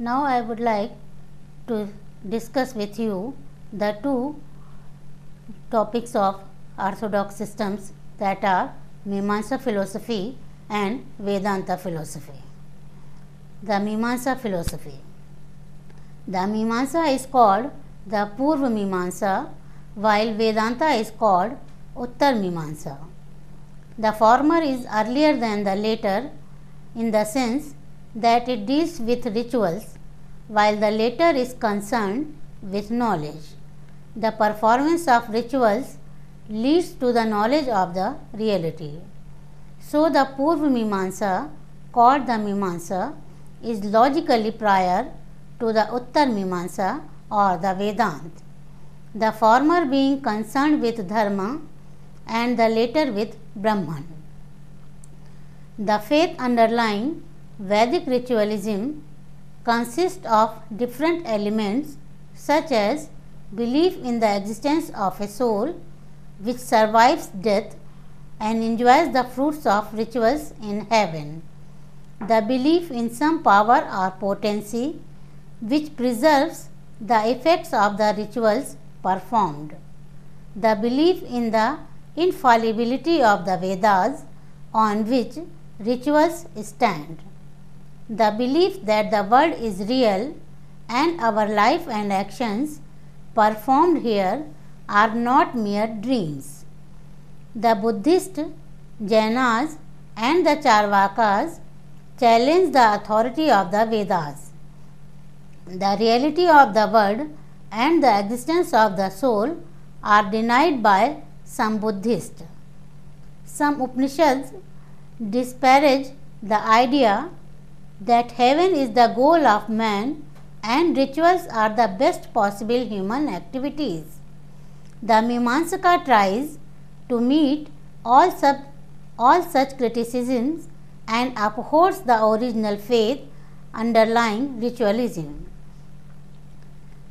Now I would like to discuss with you the two topics of orthodox systems, that are Mimamsa philosophy and Vedanta philosophy. The Mimamsa philosophy. The Mimamsa is called the Purva Mimamsa, while Vedanta is called Uttar Mimamsa. The former is earlier than the latter in the sense that it deals with rituals, while the latter is concerned with knowledge. The performance of rituals leads to the knowledge of the reality. So, the Purva Mimamsa, called the Mimamsa, is logically prior to the Uttar Mimamsa or the Vedanta, the former being concerned with Dharma and the latter with Brahman. The faith underlying Vedic ritualism consists of different elements such as belief in the existence of a soul which survives death and enjoys the fruits of rituals in heaven, the belief in some power or potency which preserves the effects of the rituals performed, the belief in the infallibility of the Vedas on which rituals stand, the belief that the world is real and our life and actions performed here are not mere dreams. The Buddhist, Jainas and the Charvakas challenge the authority of the Vedas. The reality of the world and the existence of the soul are denied by some Buddhists. Some Upanishads disparage the idea that heaven is the goal of man and rituals are the best possible human activities. The Mimamsaka tries to meet all such criticisms and upholds the original faith underlying ritualism.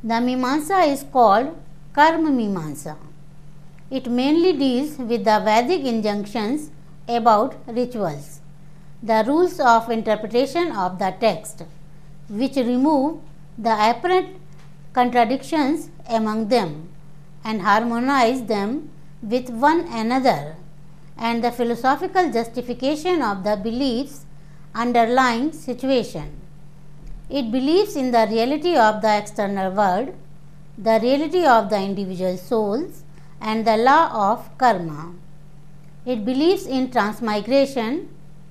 The Mimamsa is called Karma Mimamsa. It mainly deals with the Vedic injunctions about rituals, the rules of interpretation of the text, which remove the apparent contradictions among them and harmonize them with one another, and the philosophical justification of the beliefs underlying situation. It believes in the reality of the external world, the reality of the individual souls, and the law of karma. It believes in transmigration,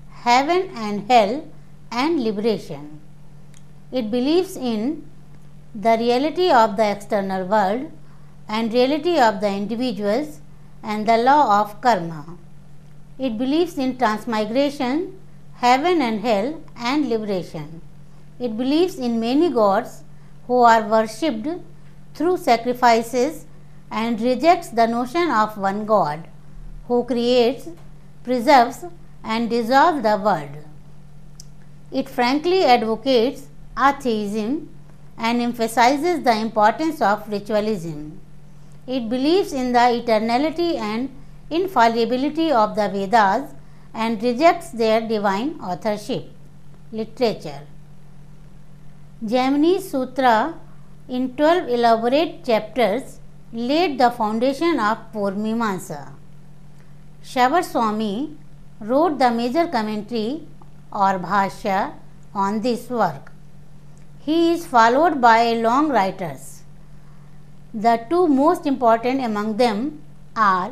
heaven and hell, and liberation. It believes in the reality of the external world and reality of the individuals and the law of karma. It believes in transmigration, heaven and hell, and liberation. It believes in many gods who are worshipped through sacrifices and rejects the notion of one God who creates, preserves, and dissolves the world. It frankly advocates atheism and emphasizes the importance of ritualism. It believes in the eternality and infallibility of the Vedas and rejects their divine authorship. Literature. Jaimini Sutra in 12 elaborate chapters laid the foundation of Purva Mimamsa. Shravar Swami wrote the major commentary or bhashya on this work. He is followed by long writers. The two most important among them are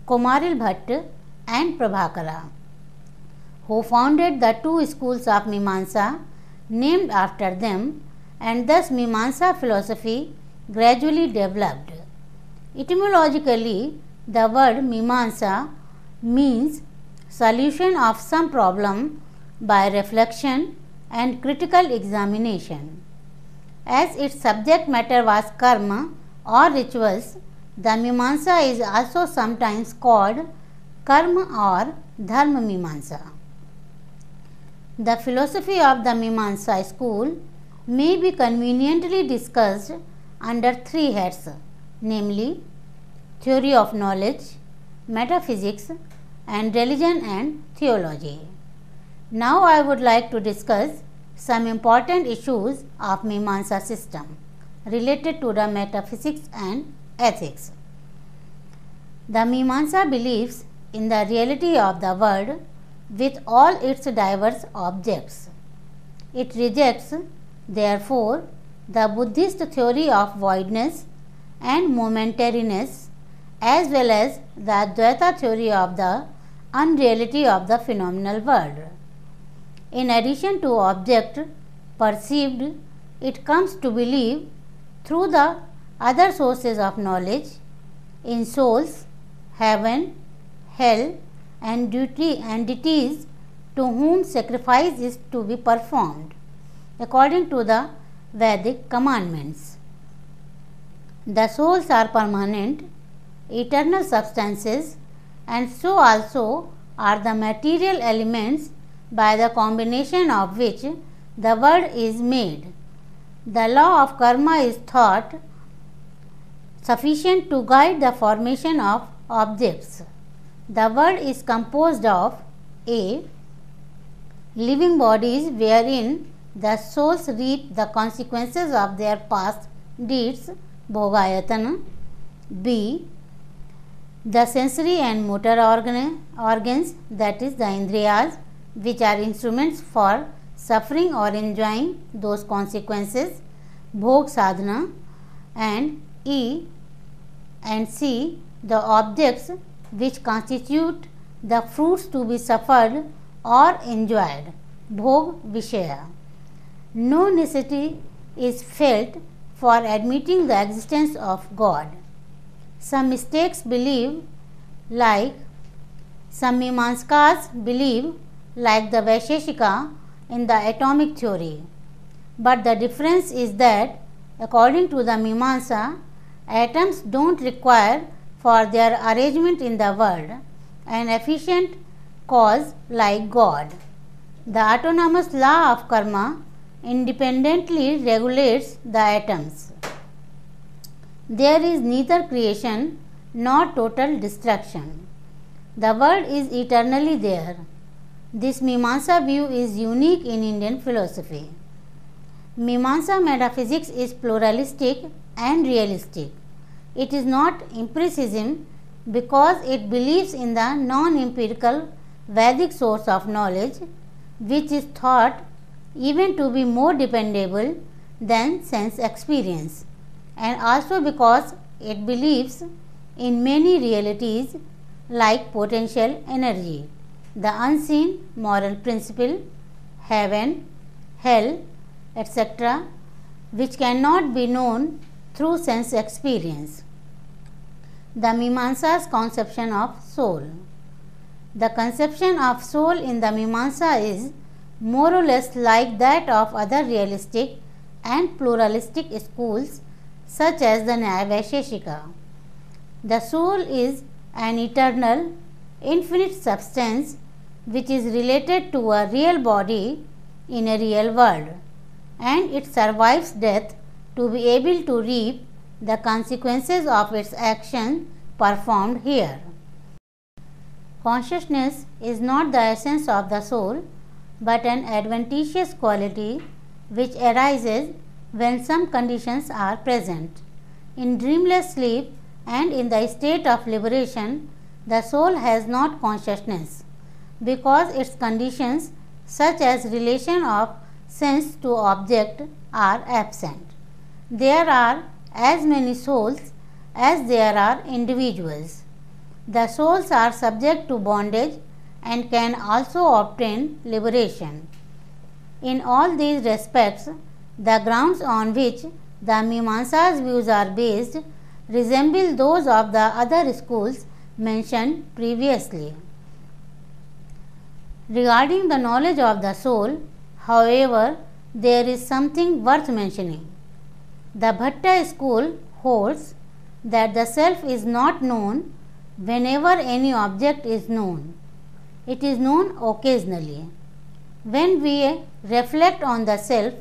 Kumaril Bhatt and Prabhakara, who founded the two schools of Mimamsa named after them, and thus Mimamsa philosophy gradually developed. Etymologically, the word Mimamsa means solution of some problem by reflection and critical examination. As its subject matter was karma or rituals, the Mimamsa is also sometimes called Karma or Dharma Mimamsa. The philosophy of the Mimamsa school may be conveniently discussed under three heads, namely theory of knowledge, metaphysics, and religion and theology. Now I would like to discuss some important issues of Mimamsa system related to the metaphysics and ethics. The Mimamsa believes in the reality of the world with all its diverse objects. It rejects, therefore, the Buddhist theory of voidness and momentariness, as well as the Advaita theory of the unreality of the phenomenal world. In addition to object perceived, it comes to believe through the other sources of knowledge in souls, heaven, hell, and deities to whom sacrifice is to be performed according to the Vedic commandments. The souls are permanent, eternal substances, and so also are the material elements by the combination of which the world is made. The law of karma is thought sufficient to guide the formation of objects. The world is composed of a. living bodies wherein the souls reap the consequences of their past deeds, bhogayatana. B. The sensory and motor organs, that is the indriyas, which are instruments for suffering or enjoying those consequences, bhog sadhana. And E and C. The objects which constitute the fruits to be suffered or enjoyed, bhog vishaya. No necessity is felt for admitting the existence of God. Some mistakes believe like some Mimamsakas believe like the Vaisheshika in the atomic theory, but the difference is that according to the Mimamsa, atoms don't require for their arrangement in the world an efficient cause like God. The autonomous law of karma independently regulates the atoms. There is neither creation nor total destruction. The world is eternally there. This Mimamsa view is unique in Indian philosophy. Mimamsa metaphysics is pluralistic and realistic. It is not empiricism because it believes in the non-empirical Vedic source of knowledge, which is thought even to be more dependable than sense experience, and also because it believes in many realities like potential energy, the unseen moral principle, heaven, hell, etc., which cannot be known through sense experience. The Mimamsa's conception of soul. The conception of soul in the Mimamsa is more or less like that of other realistic and pluralistic schools such as the Nyaya Vaisheshika. The soul is an eternal, infinite substance which is related to a real body in a real world, and it survives death to be able to reap the consequences of its action performed here. Consciousness is not the essence of the soul, but an adventitious quality which arises when some conditions are present. In dreamless sleep and in the state of liberation, the soul has not consciousness because its conditions such as relation of sense to object are absent. There are as many souls as there are individuals. The souls are subject to bondage and can also obtain liberation. In all these respects, the grounds on which the Mimamsa's views are based resemble those of the other schools mentioned previously. Regarding the knowledge of the soul, however, there is something worth mentioning. The Bhatta school holds that the self is not known whenever any object is known. It is known occasionally. When we reflect on the self,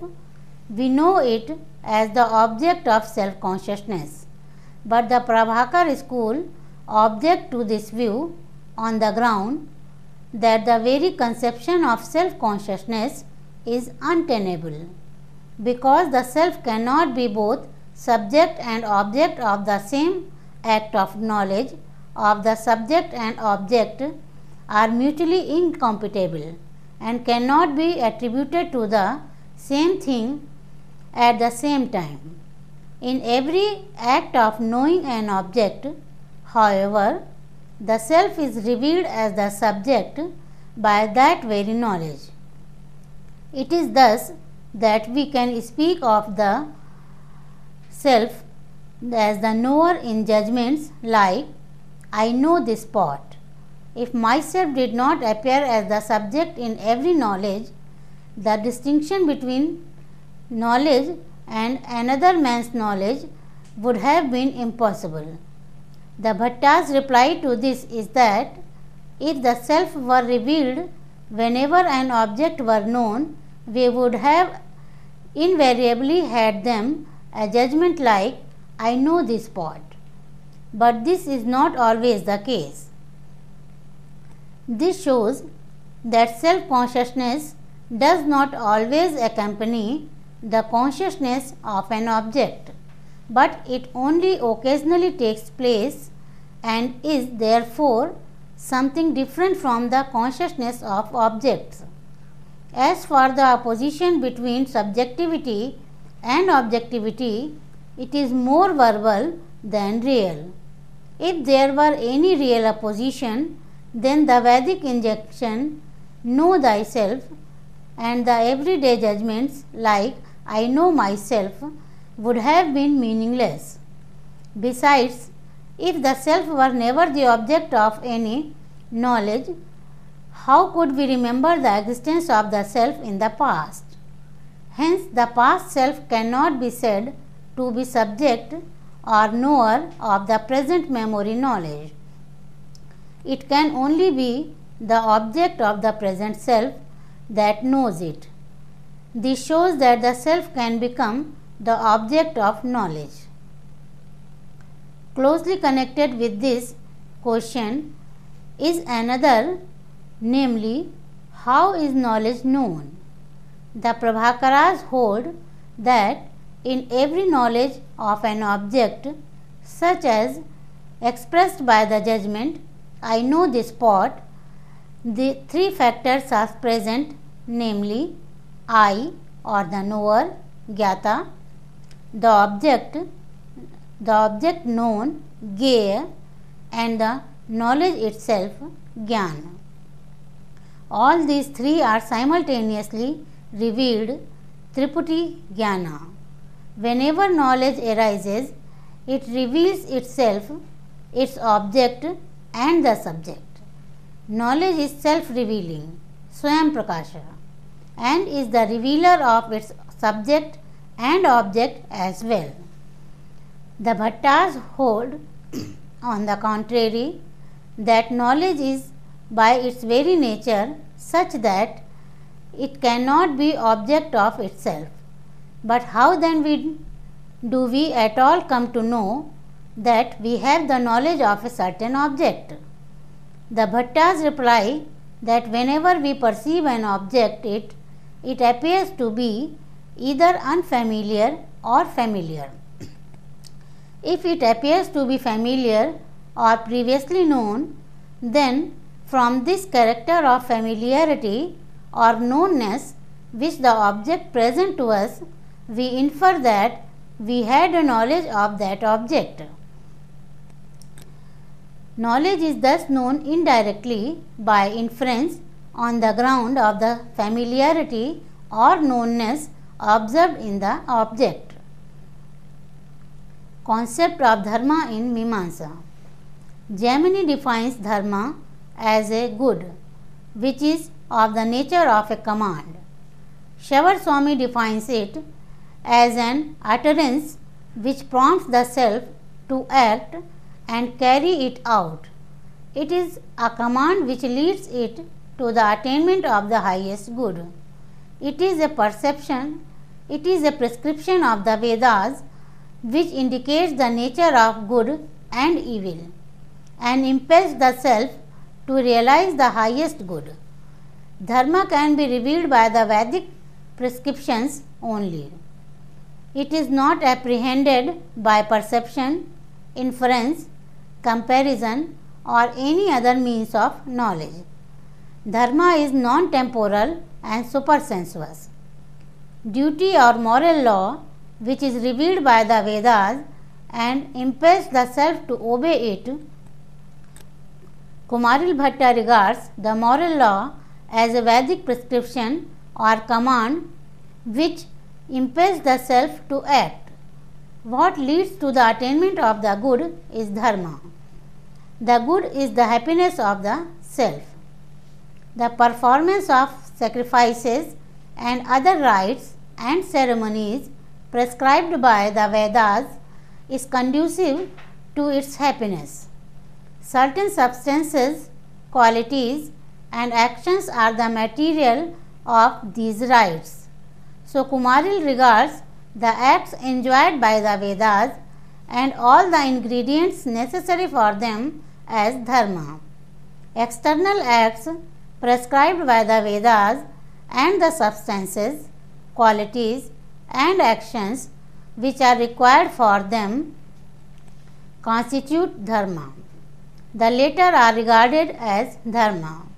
we know it as the object of self-consciousness. But the Prabhakar school object to this view on the ground that the very conception of self-consciousness is untenable, because the self cannot be both subject and object of the same act of knowledge of the subject and object are mutually incompatible and cannot be attributed to the same thing at the same time. In every act of knowing an object, however, the self is revealed as the subject by that very knowledge. It is thus that we can speak of the self as the knower in judgments like, I know this pot. If myself did not appear as the subject in every knowledge, the distinction between knowledge and another man's knowledge would have been impossible. The Bhatta's reply to this is that if the self were revealed whenever an object were known, we would have invariably had them a judgment like, I know this pot. But this is not always the case. This shows that self-consciousness does not always accompany the consciousness of an object, but it only occasionally takes place and is therefore something different from the consciousness of objects. As for the opposition between subjectivity and objectivity, it is more verbal than real. If there were any real opposition, then the Vedic injunction, know thyself, and the everyday judgments like, I know myself, would have been meaningless. Besides, if the self were never the object of any knowledge, how could we remember the existence of the self in the past? Hence, the past self cannot be said to be subject or knower of the present memory knowledge. It can only be the object of the present self that knows it. This shows that the self can become the object of knowledge. Closely connected with this question is another, namely, how is knowledge known? The Prabhakaras hold that in every knowledge of an object, such as expressed by the judgment, I know this pot, the three factors are present, namely, I or the knower, Gyata, the object known, Gyeya, and the knowledge itself, Jnana. All these three are simultaneously revealed, Triputi Jnana. Whenever knowledge arises, it reveals itself, its object and the subject. Knowledge is self-revealing, Swayam Prakasha, and is the revealer of its subject and object as well. The Bhattas hold, on the contrary, that knowledge is by its very nature such that it cannot be object of itself. But how then do we at all come to know that we have the knowledge of a certain object? The Bhattas reply that whenever we perceive an object, it appears to be either unfamiliar or familiar. If it appears to be familiar or previously known, then from this character of familiarity or knownness which the object present to us, we infer that we had a knowledge of that object. Knowledge is thus known indirectly by inference on the ground of the familiarity or knownness observed in the object. Concept of dharma in Mimamsa. Jaimini defines dharma as a good, which is of the nature of a command. Shravar Swami defines it as an utterance which prompts the self to act and carry it out. It is a command which leads it to the attainment of the highest good. It is a perception, it is a prescription of the Vedas which indicates the nature of good and evil and impels the self to realize the highest good. Dharma can be revealed by the Vedic prescriptions only. It is not apprehended by perception, inference, comparison, or any other means of knowledge. Dharma is non-temporal and supersensuous. Duty or moral law, which is revealed by the Vedas and impels the self to obey it. Kumaril Bhatta regards the moral law as a Vedic prescription or command which impels the self to act. What leads to the attainment of the good is dharma. The good is the happiness of the self. The performance of sacrifices and other rites and ceremonies prescribed by the Vedas is conducive to its happiness. Certain substances, qualities, and actions are the material of these rites. So, Kumaril regards the acts enjoined by the Vedas and all the ingredients necessary for them as dharma. External acts prescribed by the Vedas and the substances, qualities, and actions which are required for them constitute dharma. The latter are regarded as dharma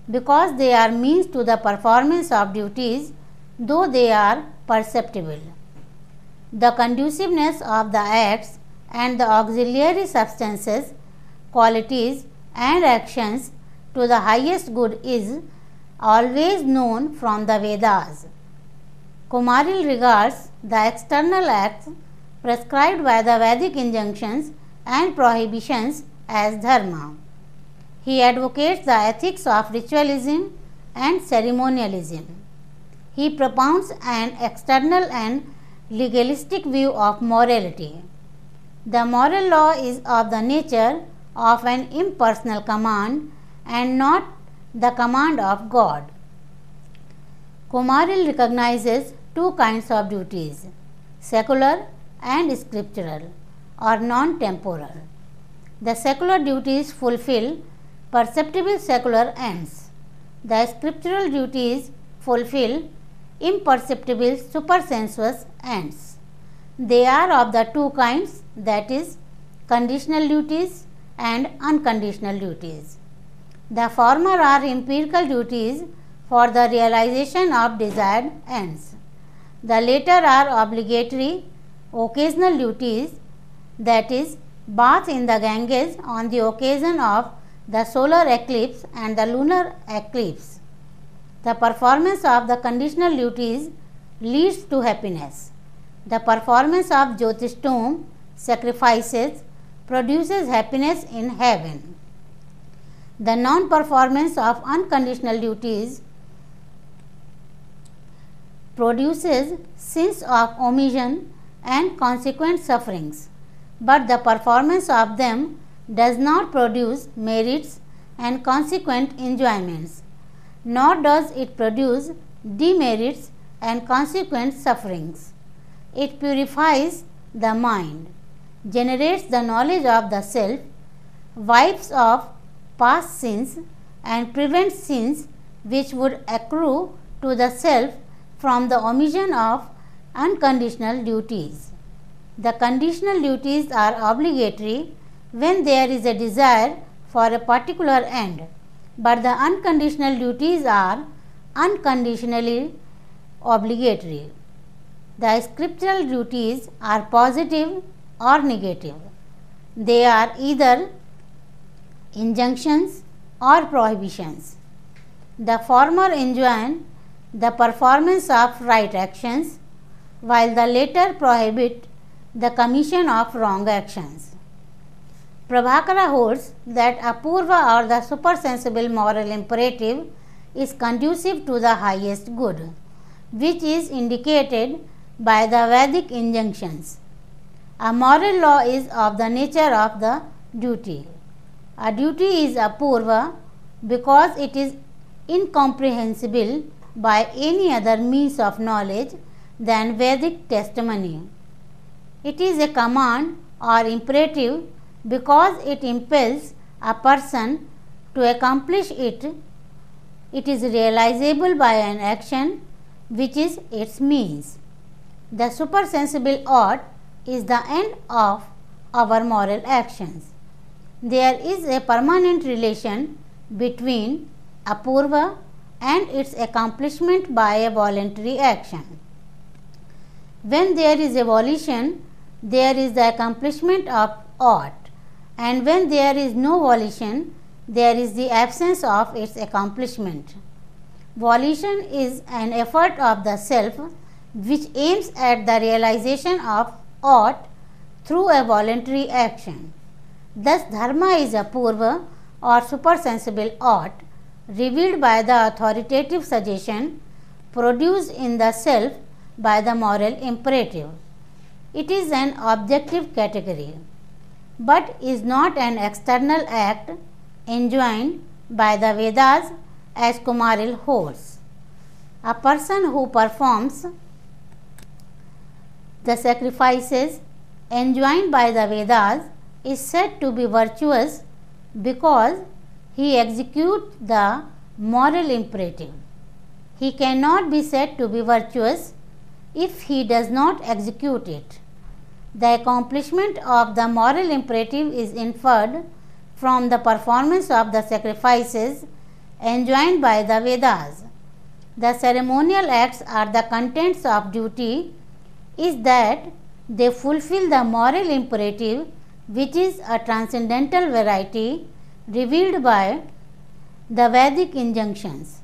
because they are means to the performance of duties, though they are perceptible. The conduciveness of the acts and the auxiliary substances, qualities, and actions to the highest good is always known from the Vedas. Kumaril regards the external acts prescribed by the Vedic injunctions and prohibitions as dharma. He advocates the ethics of ritualism and ceremonialism. He propounds an external and legalistic view of morality. The moral law is of the nature of an impersonal command and not the command of God. Kumaril recognizes two kinds of duties, secular and scriptural or non-temporal. The secular duties fulfill perceptible secular ends. The scriptural duties fulfill imperceptible supersensuous ends. They are of the two kinds, that is, conditional duties and unconditional duties. The former are empirical duties for the realization of desired ends. The latter are obligatory, occasional duties, that is, bath in the Ganges on the occasion of the solar eclipse and the lunar eclipse. The performance of the conditional duties leads to happiness. The performance of Jyotishtoma, sacrifices, produces happiness in heaven. The non-performance of unconditional duties produces sins of omission and consequent sufferings, but the performance of them does not produce merits and consequent enjoyments, nor does it produce demerits and consequent sufferings. It purifies the mind, generates the knowledge of the self, wipes off past sins and prevents sins which would accrue to the self from the omission of unconditional duties. The conditional duties are obligatory when there is a desire for a particular end, but the unconditional duties are unconditionally obligatory. The scriptural duties are positive or negative. They are either injunctions or prohibitions. The former enjoin the performance of right actions, while the latter prohibit the commission of wrong actions. Prabhakara holds that apurva or the supersensible moral imperative is conducive to the highest good, which is indicated by the Vedic injunctions. A moral law is of the nature of the duty. A duty is apurva because it is incomprehensible by any other means of knowledge than Vedic testimony. It is a command or imperative because it impels a person to accomplish it. It is realizable by an action which is its means. The supersensible ought is the end of our moral actions. There is a permanent relation between apurva and its accomplishment by a voluntary action. When there is a volition, there is the accomplishment of ought, and when there is no volition, there is the absence of its accomplishment. Volition is an effort of the self which aims at the realization of ought through a voluntary action. Thus, dharma is apurva or supersensible ought, revealed by the authoritative suggestion produced in the self by the moral imperative. It is an objective category, but is not an external act enjoined by the Vedas as Kumaril holds. A person who performs the sacrifices enjoined by the Vedas is said to be virtuous because he executes the moral imperative. He cannot be said to be virtuous if he does not execute it. The accomplishment of the moral imperative is inferred from the performance of the sacrifices enjoined by the Vedas. The ceremonial acts are the contents of duty is that they fulfill the moral imperative, which is a transcendental variety revealed by the Vedic injunctions.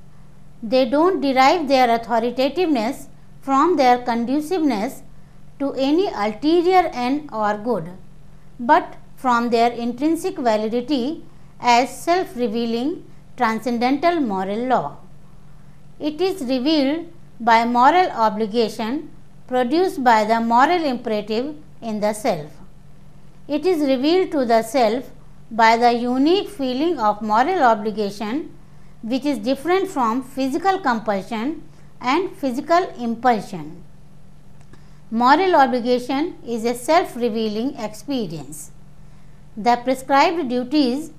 They don't derive their authoritativeness from their conduciveness to any ulterior end or good, but from their intrinsic validity as self-revealing transcendental moral law. It is revealed by moral obligation produced by the moral imperative in the self. It is revealed to the self by the unique feeling of moral obligation, which is different from physical compulsion and physical impulsion. Moral obligation is a self-revealing experience. The prescribed duties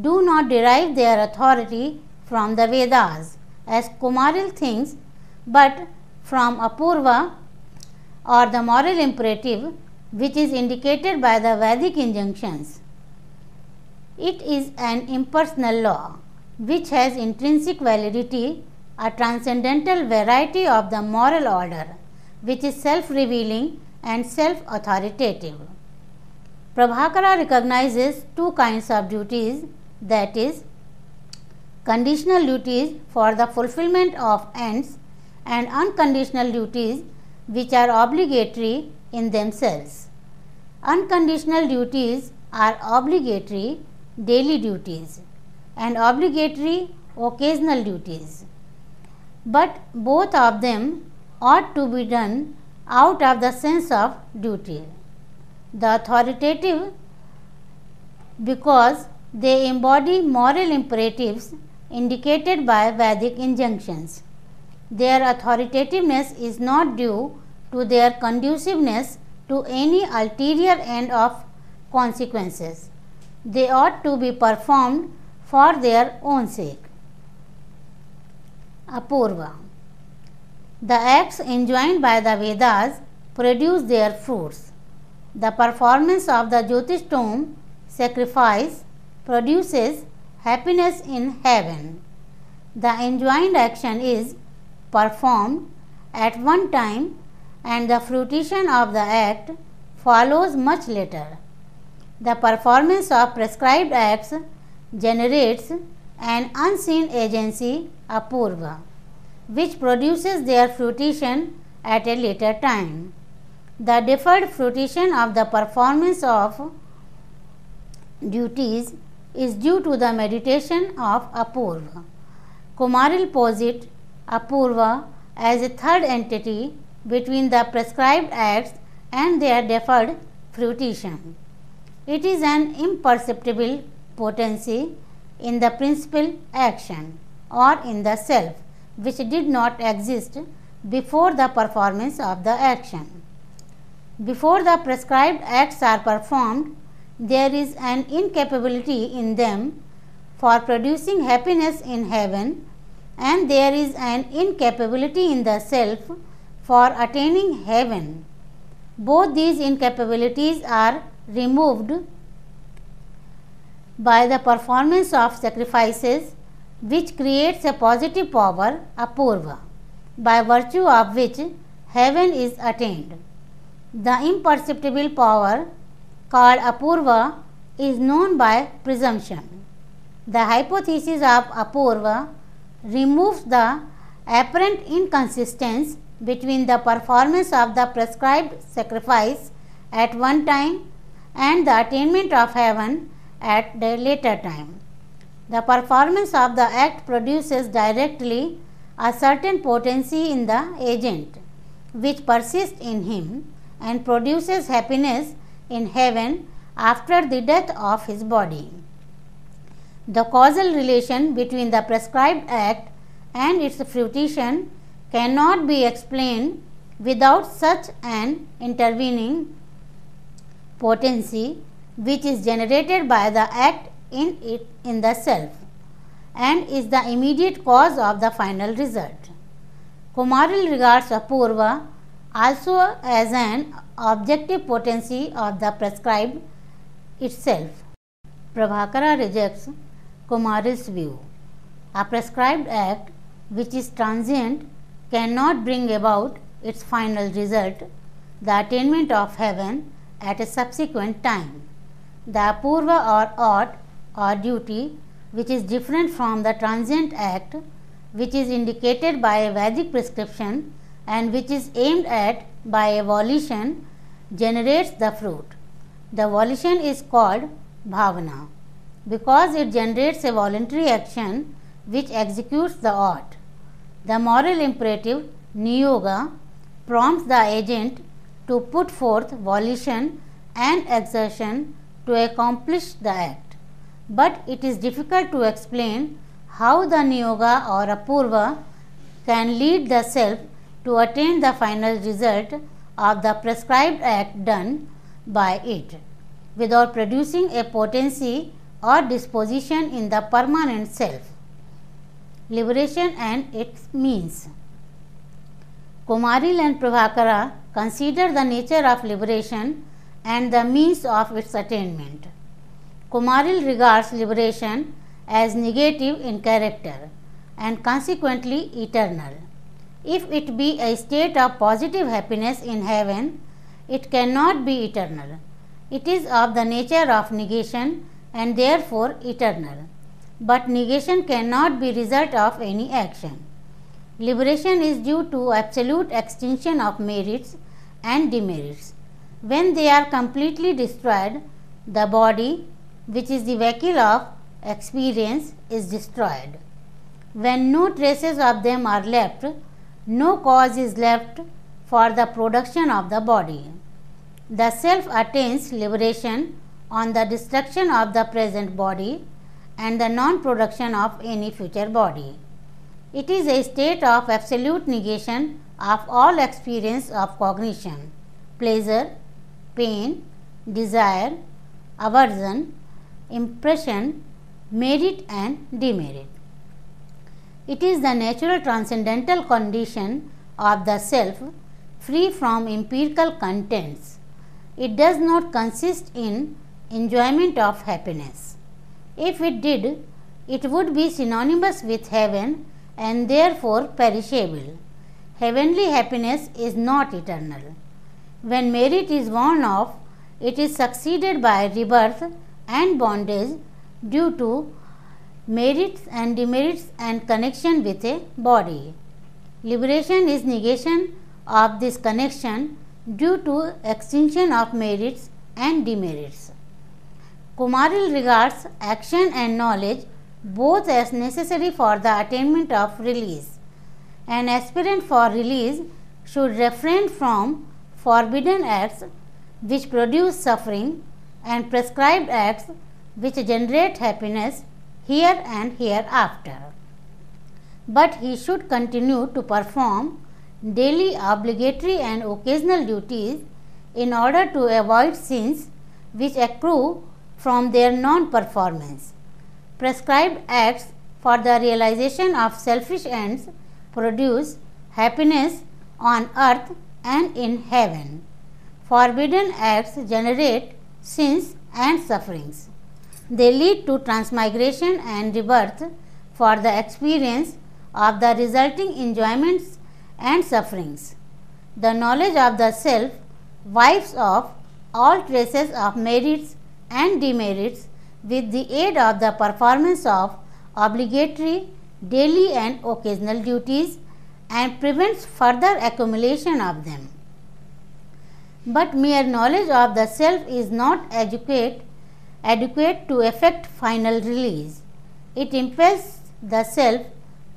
do not derive their authority from the Vedas, as Kumaril thinks, but from apurva or the moral imperative, which is indicated by the Vedic injunctions. It is an impersonal law which has intrinsic validity, a transcendental variety of the moral order, which is self-revealing and self-authoritative. Prabhakara recognizes two kinds of duties, that is, conditional duties for the fulfillment of ends and unconditional duties which are obligatory in themselves. Unconditional duties are obligatory daily duties and obligatory occasional duties, but both of them ought to be done out of the sense of duty. The authoritative because they embody moral imperatives indicated by Vedic injunctions. Their authoritativeness is not due to their conduciveness to any ulterior end of consequences. They ought to be performed for their own sake. Apurva. The acts enjoined by the Vedas produce their fruits. The performance of the Jyotishtoma sacrifice produces happiness in heaven. The enjoined action is performed at one time and the fruition of the act follows much later. The performance of prescribed acts generates an unseen agency, apurva, which produces their fruition at a later time. The deferred fruition of the performance of duties is due to the meditation of apurva. Kumaril posits apurva as a third entity between the prescribed acts and their deferred fruition. It is an imperceptible potency in the principal action or in the self, which did not exist before the performance of the action. Before the prescribed acts are performed, there is an incapability in them for producing happiness in heaven, and there is an incapability in the self for attaining heaven. Both these incapabilities are removed by the performance of sacrifices, which creates a positive power, apurva, by virtue of which heaven is attained. The imperceptible power called apurva is known by presumption. The hypothesis of apurva removes the apparent inconsistency between the performance of the prescribed sacrifice at one time and the attainment of heaven at the later time. The performance of the act produces directly a certain potency in the agent, which persists in him and produces happiness in heaven after the death of his body. The causal relation between the prescribed act and its fruition cannot be explained without such an intervening potency, which is generated by the act in the self and is the immediate cause of the final result. Kumaril regards apurva also as an objective potency of the prescribed itself. Prabhakara rejects Kumaril's view. A prescribed act which is transient cannot bring about its final result, the attainment of heaven, at a subsequent time. The apurva or ought or duty, which is different from the transient act, which is indicated by a Vedic prescription and which is aimed at by a volition, generates the fruit. The volition is called bhavana because it generates a voluntary action which executes the ought. The moral imperative niyoga prompts the agent to put forth volition and exertion to accomplish the act, but it is difficult to explain how the niyoga or apurva can lead the self to attain the final result of the prescribed act done by it, without producing a potency or disposition in the permanent self. Liberation and its means. Kumaril and Prabhakara consider the nature of liberation and the means of its attainment. Kumaril regards liberation as negative in character and consequently eternal. If it be a state of positive happiness in heaven, it cannot be eternal. It is of the nature of negation and therefore eternal. But negation cannot be result of any action. Liberation is due to absolute extinction of merits and demerits. When they are completely destroyed, the body, which is the vehicle of experience, is destroyed. When no traces of them are left, no cause is left for the production of the body. The self attains liberation on the destruction of the present body and the non-production of any future body. It is a state of absolute negation of all experience of cognition, pleasure, pain, desire, aversion, impression, merit and demerit. It is the natural transcendental condition of the self, free from empirical contents. It does not consist in enjoyment of happiness. If it did, it would be synonymous with heaven and therefore perishable. Heavenly happiness is not eternal. When merit is worn off, it is succeeded by rebirth and bondage due to merits and demerits and connection with a body. Liberation is negation of this connection due to extinction of merits and demerits. Kumaril regards action and knowledge both as necessary for the attainment of release. An aspirant for release should refrain from forbidden acts which produce suffering and prescribed acts which generate happiness here and hereafter. But he should continue to perform daily obligatory and occasional duties in order to avoid sins which accrue from their non-performance. Prescribed acts for the realization of selfish ends produce happiness on earth and in heaven. Forbidden acts generate sins and sufferings. They lead to transmigration and rebirth for the experience of the resulting enjoyments and sufferings. The knowledge of the self wipes off all traces of merits and demerits with the aid of the performance of obligatory daily and occasional duties and prevents further accumulation of them. But mere knowledge of the self is not adequate to effect final release. It impels the self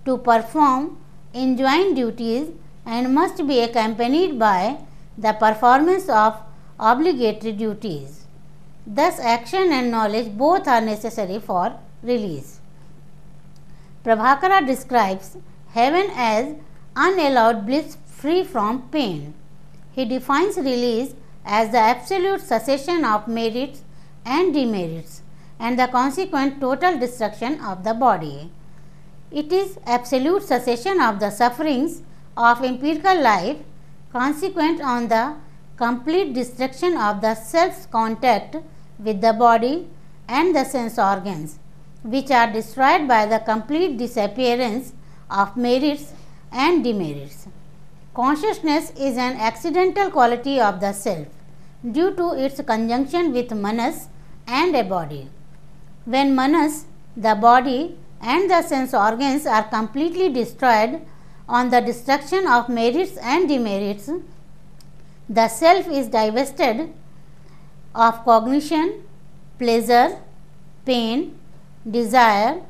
to perform enjoined duties and must be accompanied by the performance of obligatory duties. Thus, action and knowledge both are necessary for release. Prabhakara describes heaven as unallowed bliss free from pain. He defines release as the absolute cessation of merits and demerits and the consequent total destruction of the body. It is absolute cessation of the sufferings of empirical life consequent on the complete destruction of the self's contact with the body and the sense organs, which are destroyed by the complete disappearance of merits and demerits. Consciousness is an accidental quality of the self due to its conjunction with manas and a body. When manas, the body and the sense organs are completely destroyed on the destruction of merits and demerits, the self is divested of cognition, pleasure, pain, desire,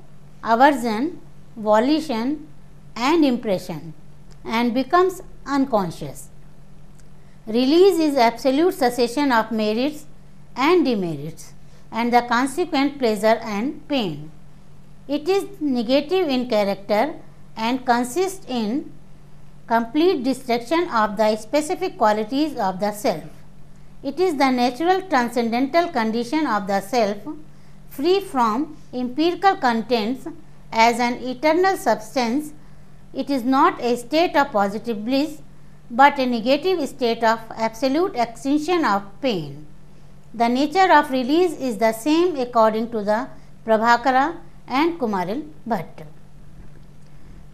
aversion, volition and impression and becomes unconscious. Release is absolute cessation of merits and demerits and the consequent pleasure and pain. It is negative in character and consists in complete destruction of the specific qualities of the self. It is the natural transcendental condition of the self, free from empirical contents as an eternal substance. It is not a state of positive bliss, but a negative state of absolute extinction of pain. The nature of release is the same according to the Prabhakara and Kumaril Bhatt.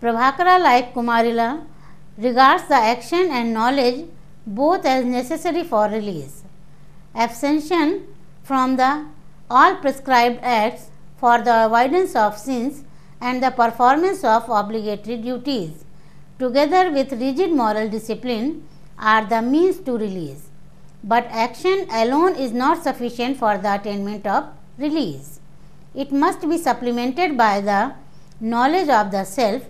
Prabhakara, like Kumarila, regards the action and knowledge both as necessary for release. Abstention from the all prescribed acts for the avoidance of sins and the performance of obligatory duties, together with rigid moral discipline, are the means to release. But action alone is not sufficient for the attainment of release. It must be supplemented by the knowledge of the self,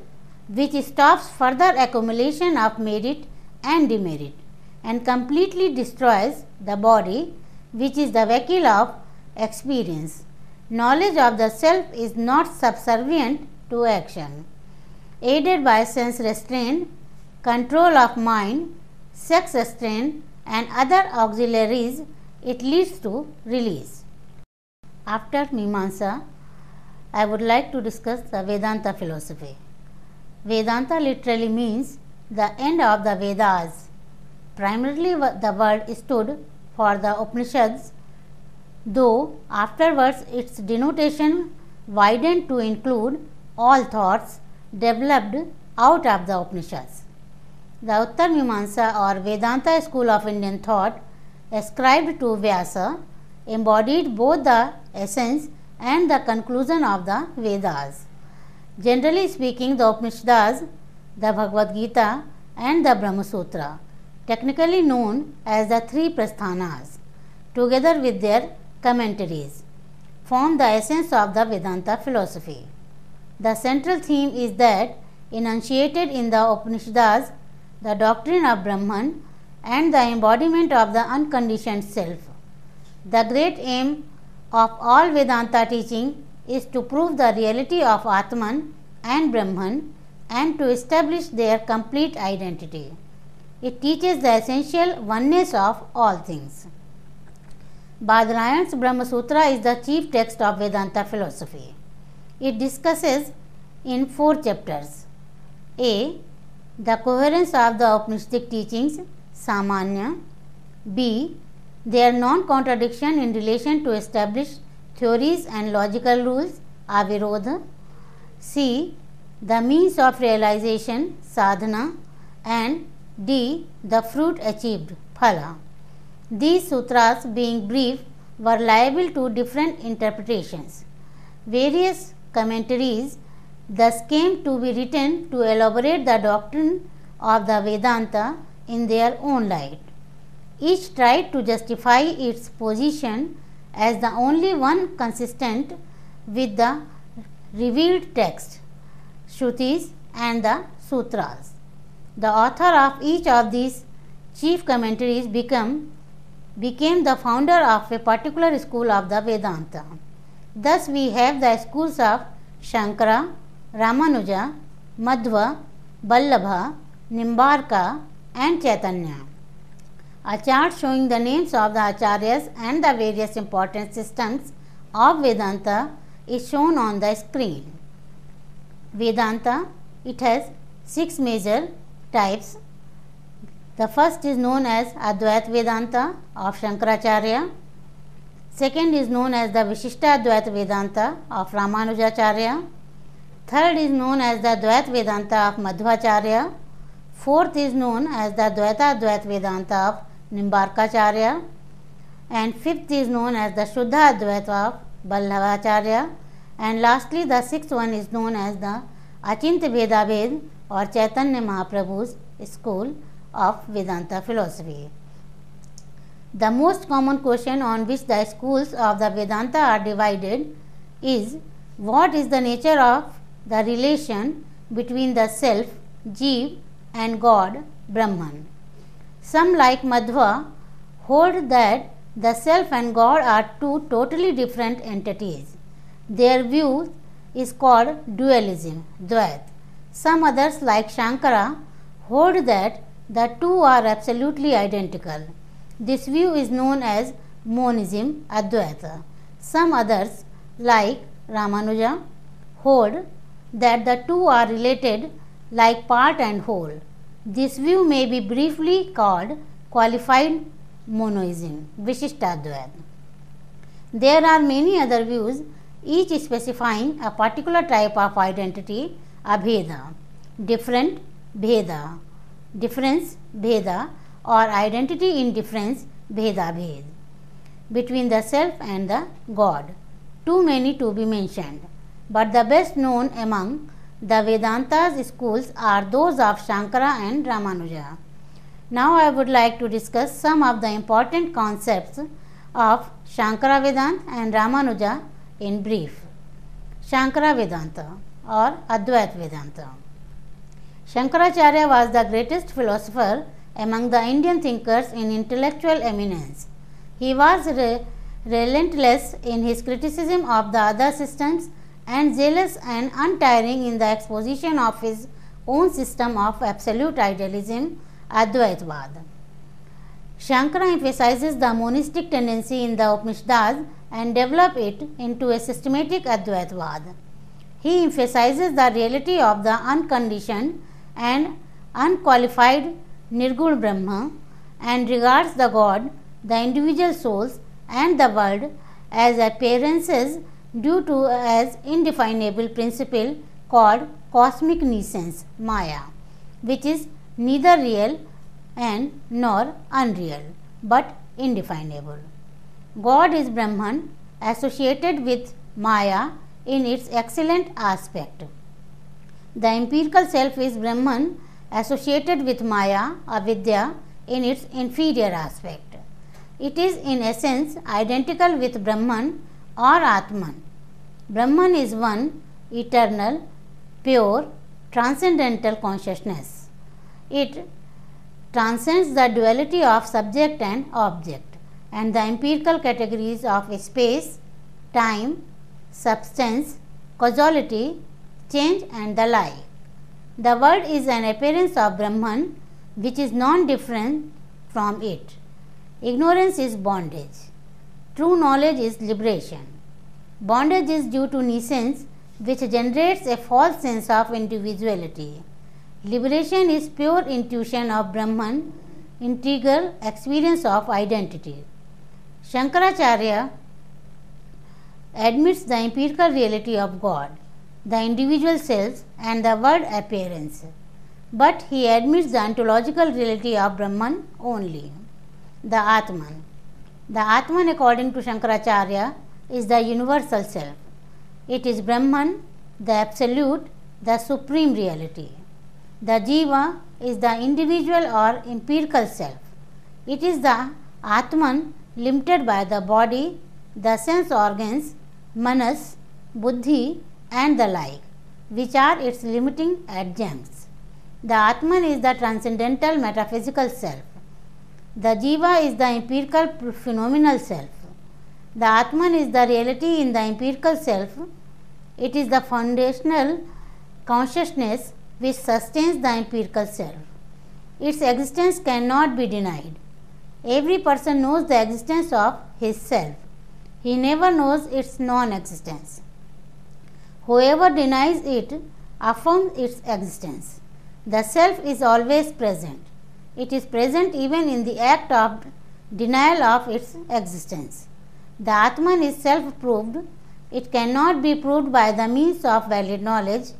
which stops further accumulation of merit and demerit and completely destroys the body, which is the vehicle of experience. Knowledge of the self is not subservient to action. Aided by sense restraint, control of mind, sex restraint and other auxiliaries, it leads to release. After Mimamsa, I would like to discuss the Vedanta philosophy. Vedanta literally means the end of the Vedas. Primarily the word stood for the Upanishads, though afterwards its denotation widened to include all thoughts developed out of the Upanishads. The Uttar Mimamsa or Vedanta school of Indian thought, ascribed to Vyasa, embodied both the essence and the conclusion of the Vedas. Generally speaking, the Upanishads, the Bhagavad Gita and the Brahma Sutra, technically known as the three Prasthanas, together with their commentaries, form the essence of the Vedanta philosophy. The central theme is that enunciated in the Upanishads, the doctrine of Brahman and the embodiment of the unconditioned self. The great aim of all Vedanta teaching is to prove the reality of Atman and Brahman and to establish their complete identity. It teaches the essential oneness of all things. Badarayan's Brahma Sutra is the chief text of Vedanta philosophy. It discusses in 4 chapters. A. The coherence of the Upanishadic teachings, Samanya. B. Their non-contradiction in relation to established theories and logical rules, Avirodha. C. The means of realization, Sadhana. And D. The fruit achieved, Phala. These sutras, being brief, were liable to different interpretations. Various commentaries thus came to be written to elaborate the doctrine of the Vedanta in their own light. Each tried to justify its position as the only one consistent with the revealed text, Shrutis and the Sutras. The author of each of these chief commentaries became the founder of a particular school of the Vedanta. Thus we have the schools of Shankara, Ramanuja, Madhva, Vallabha, Nimbarka and Chaitanya. A chart showing the names of the Acharyas and the various important systems of Vedanta is shown on the screen. Vedanta, it has 6 major types. The first is known as Advaita Vedanta of Shankaracharya. Second is known as the Vishishta Advaita Vedanta of Ramanujacharya. Third is known as the Advaita Vedanta of Madhvacharya. Fourth is known as the Advaita Vedanta of Nimbarkacharya. And fifth is known as the Shuddha Advaita of Vallabhacharya. And lastly, the sixth one is known as the Achintya Bhedabhed or Chaitanya Mahaprabhu's school of Vedanta philosophy. The most common question on which the schools of the Vedanta are divided is what is the nature of the relation between the self, Jeev, and God, Brahman. Some, like Madhva, hold that the self and God are two totally different entities. Their view is called dualism, Dvait. Some others, like Shankara, hold that the two are absolutely identical. This view is known as monism, Advaita. Some others, like Ramanuja, hold that the two are related like part and whole. This view may be briefly called qualified monoism, Vishishtadvaita. There are many other views, each specifying a particular type of identity, abheda, different, bheda, difference, bheda, or identity in difference, bheda bhed, between the self and the God. Too many to be mentioned, but the best known among the Vedanta's schools are those of Shankara and Ramanuja. Now I would like to discuss some of the important concepts of Shankara Vedanta and Ramanuja in brief. Shankara Vedanta or Advaita Vedanta. Shankaracharya was the greatest philosopher among the Indian thinkers in intellectual eminence. He was relentless in his criticism of the other systems and zealous and untiring in the exposition of his own system of absolute idealism, Advaitavad. Shankara emphasizes the monistic tendency in the Upanishads and developed it into a systematic Advaitavad. He emphasizes the reality of the unconditioned and unqualified Nirgun Brahma and regards the God, the individual souls and the world as appearances due to as indefinable principle called cosmic nescience, Maya, which is neither real and nor unreal, but indefinable. God is Brahman associated with Maya in its excellent aspect. The empirical self is Brahman associated with Maya, Avidya, in its inferior aspect. It is in essence identical with Brahman or Atman. Brahman is one, eternal, pure, transcendental consciousness. It transcends the duality of subject and object and the empirical categories of space, time, substance, causality, change and the like. The world is an appearance of Brahman which is non-different from it. Ignorance is bondage. True knowledge is liberation. Bondage is due to nescience which generates a false sense of individuality. Liberation is pure intuition of Brahman, integral experience of identity. Shankaracharya admits the empirical reality of God, the individual selves and the world appearance, but he admits the ontological reality of Brahman only, the Atman. The Atman, according to Shankaracharya, is the universal self. It is Brahman, the absolute, the supreme reality. The Jiva is the individual or empirical self. It is the Atman limited by the body, the sense organs, manas, buddhi and the like, which are its limiting adjuncts. The Atman is the transcendental metaphysical self. The Jiva is the empirical phenomenal self. The Atman is the reality in the empirical self. It is the foundational consciousness which sustains the empirical self. Its existence cannot be denied. Every person knows the existence of his self. He never knows its non-existence. Whoever denies it affirms its existence. The self is always present. It is present even in the act of denial of its existence. The Atman is self-proved. It cannot be proved by the means of valid knowledge,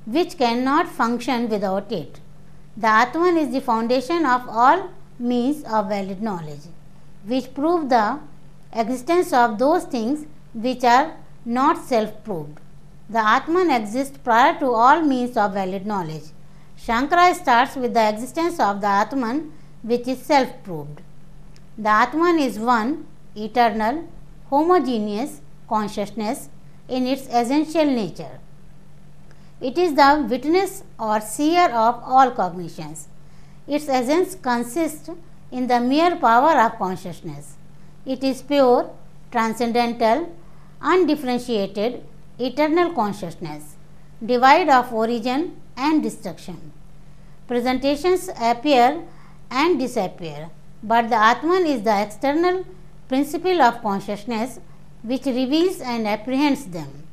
which cannot function without it. The Atman is the foundation of all means of valid knowledge, which prove the existence of those things which are not self-proved. The Atman exists prior to all means of valid knowledge. Shankara starts with the existence of the Atman, which is self-proved. The Atman is one, eternal, homogeneous consciousness in its essential nature. It is the witness or seer of all cognitions. Its essence consists in the mere power of consciousness. It is pure, transcendental, undifferentiated, eternal consciousness, devoid of origin and destruction. Presentations appear and disappear, but the Atman is the external principle of consciousness which reveals and apprehends them.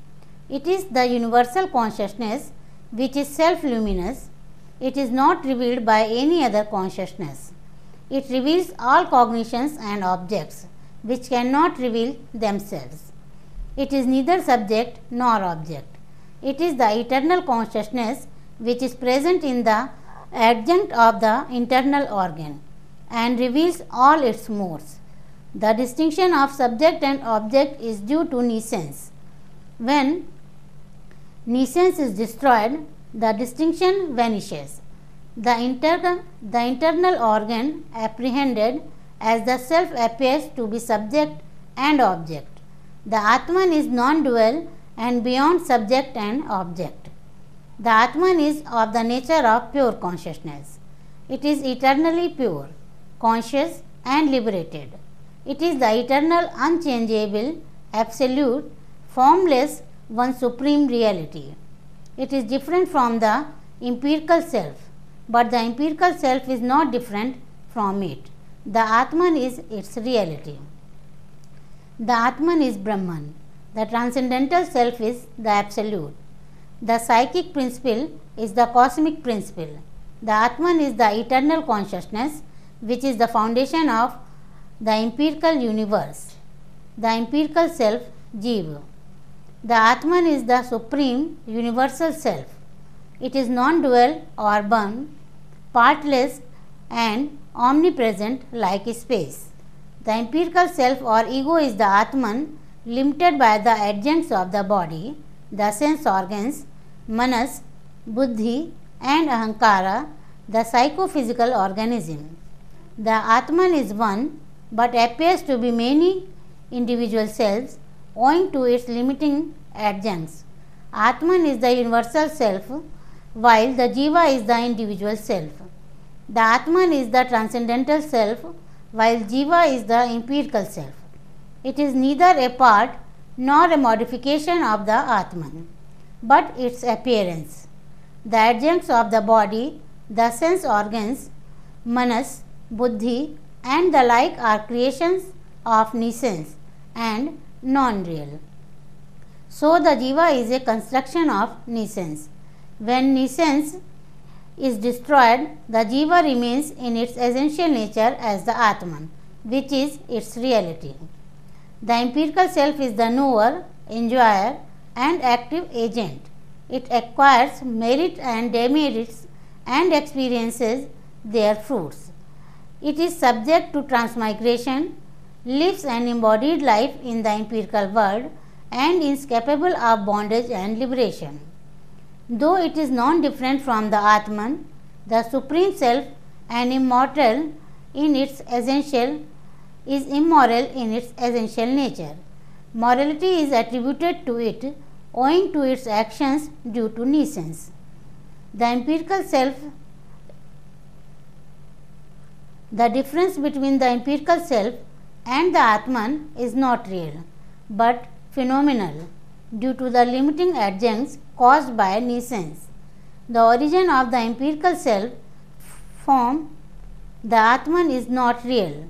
It is the universal consciousness which is self-luminous. It is not revealed by any other consciousness. It reveals all cognitions and objects which cannot reveal themselves. It is neither subject nor object. It is the eternal consciousness which is present in the adjunct of the internal organ and reveals all its modes. The distinction of subject and object is due to nescience. When nescience is destroyed, the distinction vanishes. The internal organ apprehended as the self appears to be subject and object. The Atman is non-dual and beyond subject and object. The Atman is of the nature of pure consciousness. It is eternally pure, conscious and liberated. It is the eternal, unchangeable, absolute, formless, one supreme reality. It is different from the empirical self, but the empirical self is not different from it. The Atman is its reality. The Atman is Brahman. The transcendental self is the absolute. The psychic principle is the cosmic principle. The Atman is the eternal consciousness which is the foundation of the empirical universe. The empirical self, Jiva. The Atman is the supreme universal self. It is non-dual or one, partless and omnipresent like space. The empirical self or ego is the Atman limited by the adjuncts of the body, the sense organs, manas, buddhi and ahankara, the psychophysical organism. The Atman is one but appears to be many individual selves owing to its limiting adjuncts. Atman is the universal self while the Jiva is the individual self. The Atman is the transcendental self while Jiva is the empirical self. It is neither a part nor a modification of the Atman, but its appearance. The adjuncts of the body, the sense organs, manas, buddhi and the like are creations of nescience and non-real. So the jiva is a construction of nescience. When nescience is destroyed, the jiva remains in its essential nature as the Atman, which is its reality. The empirical self is the knower, enjoyer, and active agent. It acquires merit and demerits and experiences their fruits. It is subject to transmigration, lives an embodied life in the empirical world, and is capable of bondage and liberation. Though it is non-different from the Atman, the Supreme Self, and immortal in its essential, is immoral in its essential nature. Morality is attributed to it owing to its actions due to nescience. The empirical self, the difference between the empirical self and the Atman is not real, but phenomenal due to the limiting adjuncts caused by nescience. The origin of the empirical self form, the Atman, is not real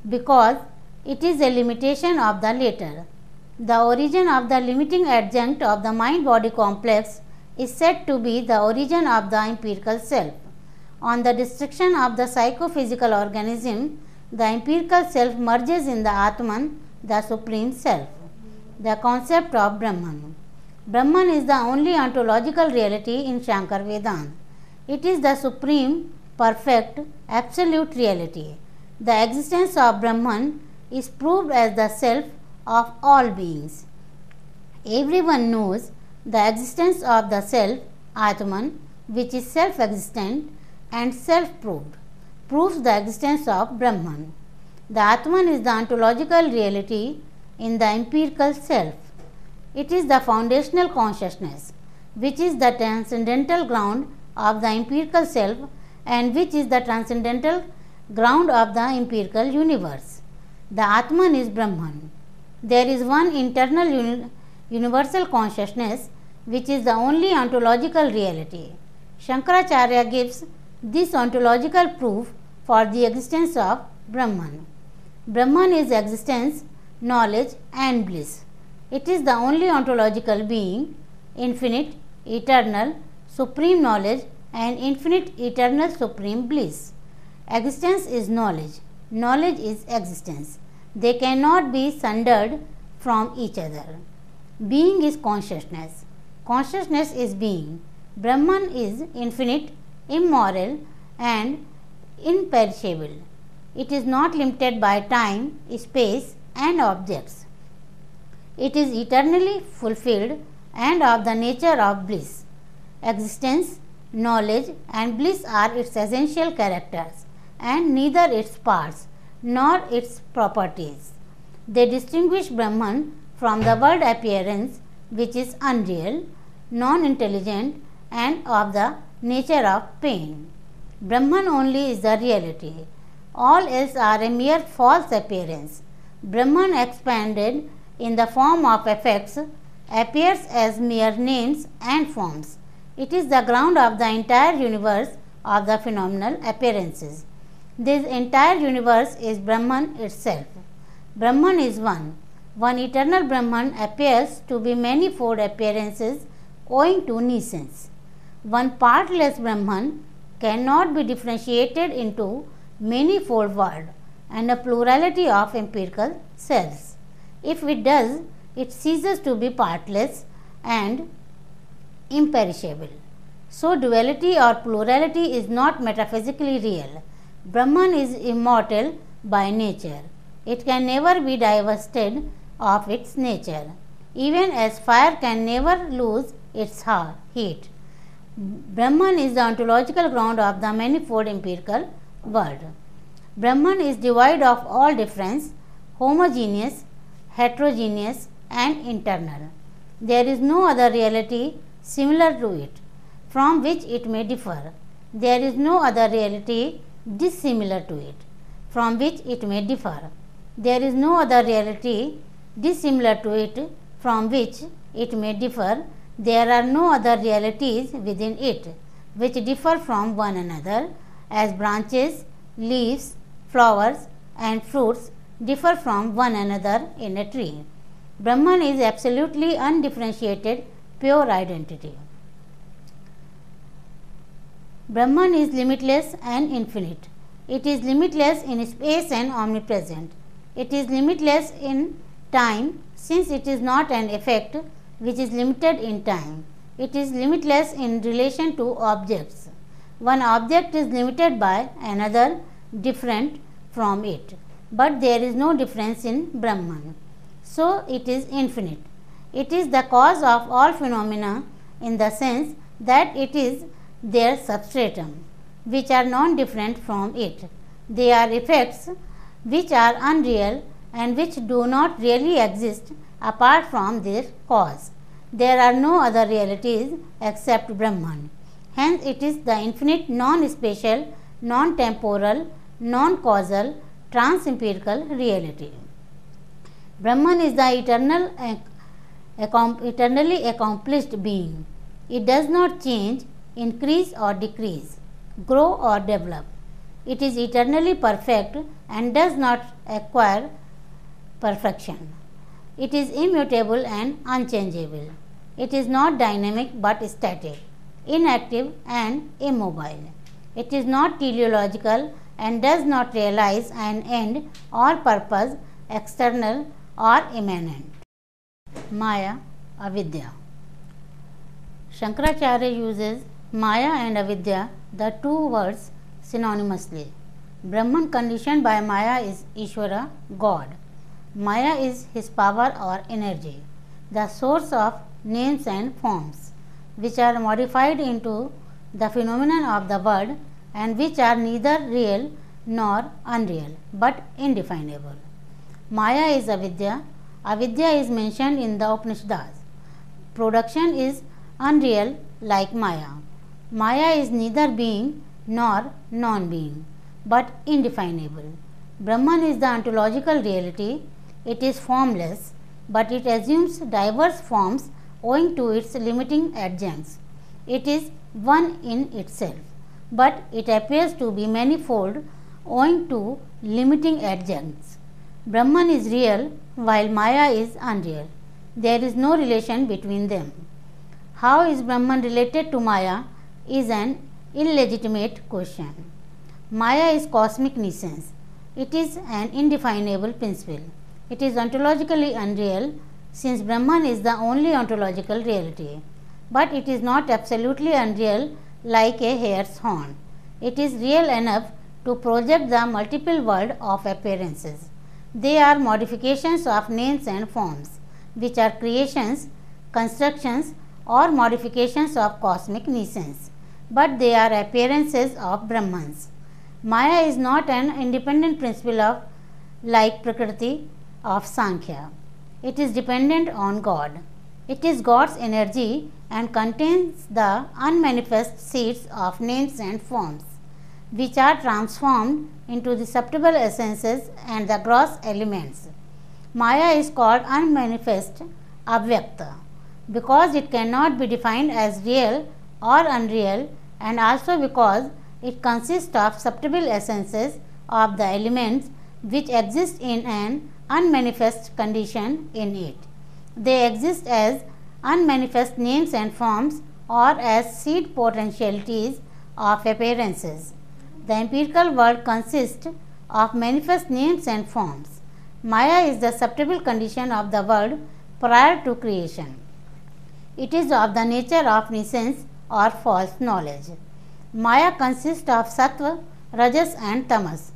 because it is a limitation of the latter. The origin of the limiting adjunct of the mind-body complex is said to be the origin of the empirical self. On the destruction of the psychophysical organism, the empirical self merges in the Atman, the Supreme Self. The concept of Brahman. Brahman is the only ontological reality in Shankar Vedanta. It is the supreme, perfect, absolute reality. The existence of Brahman is proved as the self of all beings. Everyone knows the existence of the self, Atman, which is self-existent and self-proved, proves the existence of Brahman. The Atman is the ontological reality in the empirical self. It is the foundational consciousness, which is the transcendental ground of the empirical self and which is the transcendental ground of the empirical universe. The Atman is Brahman. There is one internal universal consciousness which is the only ontological reality. Shankaracharya gives this ontological proof for the existence of Brahman. Brahman is existence, knowledge and bliss. It is the only ontological being, infinite, eternal, supreme knowledge and infinite, eternal, supreme bliss. Existence is knowledge. Knowledge is existence. They cannot be sundered from each other. Being is consciousness. Consciousness is being. Brahman is infinite, immoral and imperishable. It is not limited by time, space and objects. It is eternally fulfilled and of the nature of bliss. Existence, knowledge and bliss are its essential characters and neither its parts nor its properties. They distinguish Brahman from the world appearance which is unreal, non-intelligent and of the nature of pain. Brahman only is the reality. All else are a mere false appearance. Brahman expanded in the form of effects appears as mere names and forms. It is the ground of the entire universe of the phenomenal appearances. This entire universe is Brahman itself. Brahman is one. One eternal Brahman appears to be manifold appearances owing to nescience. One partless Brahman cannot be differentiated into manifold world and a plurality of empirical selves. If it does, it ceases to be partless and imperishable. So duality or plurality is not metaphysically real. Brahman is immortal by nature. It can never be divested of its nature, even as fire can never lose its heat. Brahman is the ontological ground of the manifold empirical world. Brahman is devoid of all difference, homogeneous, heterogeneous and internal. There is no other reality similar to it, from which it may differ. There is no other reality dissimilar to it, from which it may differ. There is no other reality dissimilar to it, from which it may differ. There are no other realities within it, which differ from one another, as branches, leaves, flowers and fruits differ from one another in a tree. Brahman is absolutely undifferentiated, pure identity. Brahman is limitless and infinite. It is limitless in space and omnipresent. It is limitless in time, since it is not an effect which is limited in time. It is limitless in relation to objects. One object is limited by another different from it, but there is no difference in Brahman. So it is infinite. It is the cause of all phenomena in the sense that it is their substratum, which are non-different from it. They are effects which are unreal and which do not really exist apart from their cause. There are no other realities except Brahman. Hence, it is the infinite, non-spatial, non-temporal, non-causal, trans-empirical reality. Brahman is the eternally accomplished being. It does not change, increase or decrease, grow or develop. It is eternally perfect and does not acquire perfection. It is immutable and unchangeable. It is not dynamic but static, inactive and immobile. It is not teleological and does not realize an end or purpose external or immanent. Maya, Avidya. Shankaracharya uses Maya and Avidya, the two words, synonymously. Brahman conditioned by Maya is Ishvara, God. Maya is his power or energy, the source of names and forms, which are modified into the phenomenon of the world and which are neither real nor unreal, but indefinable. Maya is Avidya. Avidya is mentioned in the Upanishads. Production is unreal like Maya. Maya is neither being nor non-being, but indefinable. Brahman is the ontological reality. It is formless, but it assumes diverse forms owing to its limiting adjuncts. It is one in itself, but it appears to be manifold owing to limiting adjuncts. Brahman is real while Maya is unreal. There is no relation between them. How is Brahman related to Maya is an illegitimate question. Maya is cosmic nescience. It is an indefinable principle. It is ontologically unreal, since Brahman is the only ontological reality. But it is not absolutely unreal like a hare's horn. It is real enough to project the multiple world of appearances. They are modifications of names and forms, which are creations, constructions or modifications of cosmic nescience, but they are appearances of Brahmans. Maya is not an independent principle of like Prakriti of Sankhya. It is dependent on God. It is God's energy and contains the unmanifest seeds of names and forms, which are transformed into the subtle essences and the gross elements. Maya is called unmanifest, avyakta, because it cannot be defined as real or unreal, and also because it consists of subtle essences of the elements which exist in an unmanifest condition in it. They exist as unmanifest names and forms or as seed potentialities of appearances. The empirical world consists of manifest names and forms. Maya is the subtle condition of the world prior to creation. It is of the nature of nescience or false knowledge. Maya consists of sattva, rajas and tamas.